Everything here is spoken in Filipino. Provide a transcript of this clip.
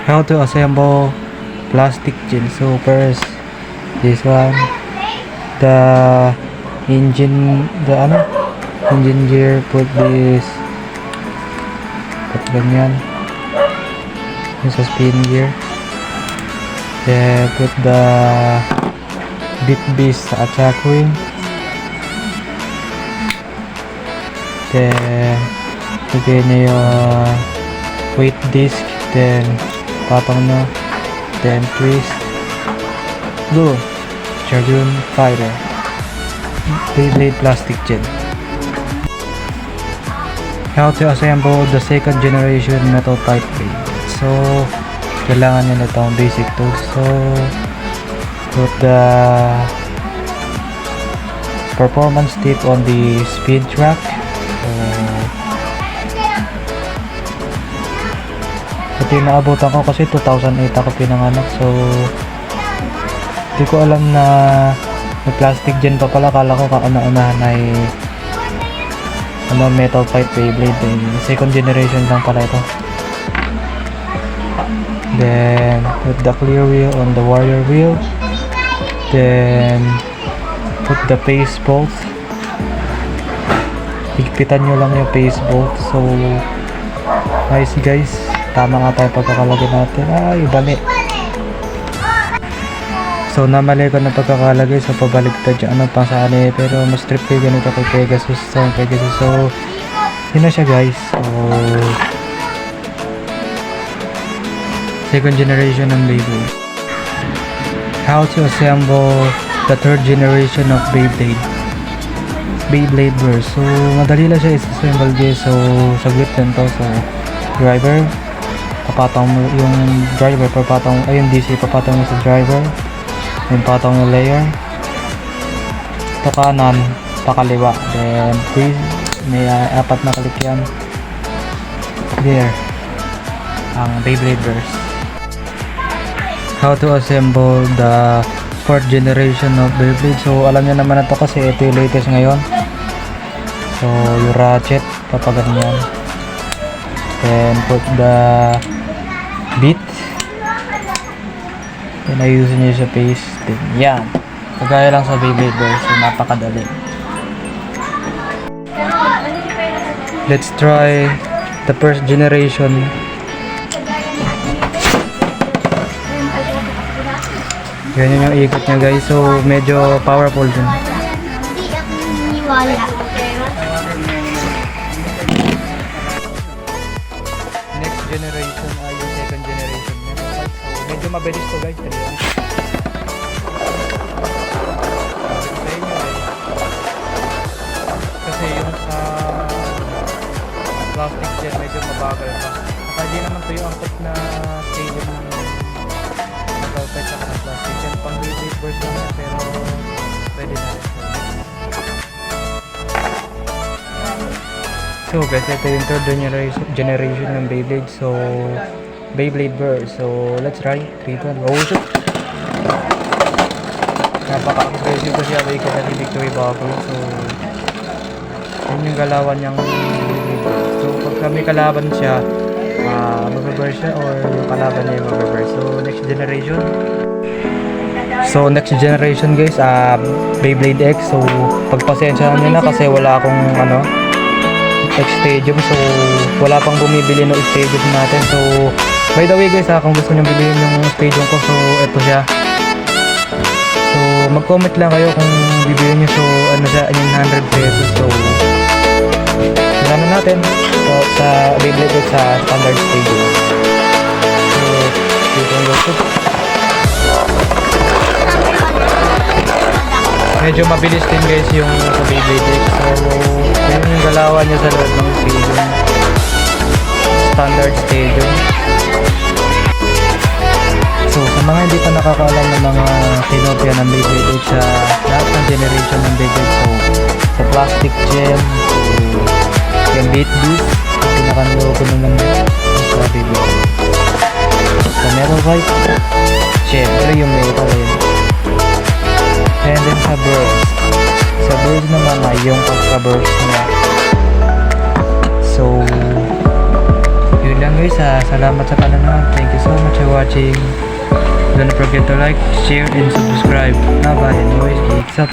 how to assemble plastic gen. So first, this one, the engine gear, put this, put ganyan, yung sa spin gear, then put the bit base sa attack wing, then lagay nyo yung weight disc, then patong nyo, then twist, go, Dragoon Fighter Beyblade plastic gen. How to assemble the second generation metal type blade. So kailangan nyo na itong basic tools. So put the performance tip on the speed track. Ito yung naabutan ko kasi 2008 ako pinanganak, so hindi ko alam na may plastic gen pa pala. Kala ko kauna-unahan ay metal pipe Beyblade, second generation lang pala ito. Then put the clear wheel on the warrior wheel, then put the pace bolts. Higpitan nyo lang yung pace bolt. So nice guys, tama nga tayo pagkakalagay natin. Ay, bali. So namali ko na pagkakalagay, so pabaligtad yung pang sali, pero mas trip ko ganito kay Pegasus. So yun na siya guys. So second generation ng Beyblade. How to assemble the third generation of Beyblade Burst. So madali lang siya i-assemble guys. So saglit lang to. So driver, papatong mo yung driver, yung DC papatong mo sa driver, yung patong yung layer, ito kanan, pakaliwa, then please may apat na kalik yan. There ang Beyblade Burst. How to assemble the fourth generation of Beyblade. So alam niyo naman na to kasi ito yung latest ngayon. So yung ratchet, papaganyan, then put the bit, then ayusin nyo sa pace, then yan, kagaya lang sa Beyblade Burst. So napakadali. Let's try the first generation. Ganyan yung ikot niya guys, so medyo powerful din. Hindi ako naniniwala. Next generation ay yung second generation niya. So medyo mabilis to guys. Kasi yung sa plastic gen medyo mabagal pa. Saka di naman to yung angkot na stadium ng metal saka ng plastic gen. Pang Beyblade Burst lang yan, pero pwede na rin. So guys, ito yung third generation ng Beyblade. So Beyblade Burst. So let's try. 3, 2, 1. Oh shoot! Napaka-aggressive kasi ako ikot na si Victory Bubble. So yun yung galawan niyang Beyblade. So pag may kalaban siya, mag-reverse siya, or yung kalaban niya yung mag-reverse. So next generation. So next generation guys, Beyblade X. So pagpasensya nyo na kasi wala akong X stadium, so wala pang bumibili ng stadium natin. So by the way guys, kung gusto nyo bilhin yung stadium ko, so ito siya. So mag-comment lang kayo kung bibili nyo. So ano siya, 900 pesos. So na natin so, sa Beyblade X sa standard stadium. So dito ang gusto. Medyo mabilis din guys yung sa Beyblade X. So yun yung galawan niya sa loob ng stadium, standard stadium. So sa mga hindi pa nakakaalam ng mga kinopya ng Beyblade X sa lahat ng generation ng Beyblade, so sa plastic gem, so yung beat beat, pinakanloko naman sa Beyblade. Sa metal pipe, syempre yung metal yun. And then sa burst. Sa burst naman ay yung pagka-burst niya. So yun lang anyways, salamat sa panonood. Thank you so much for watching. Don't forget to like, share, and subscribe. Bye bye. Anyways, geeks up.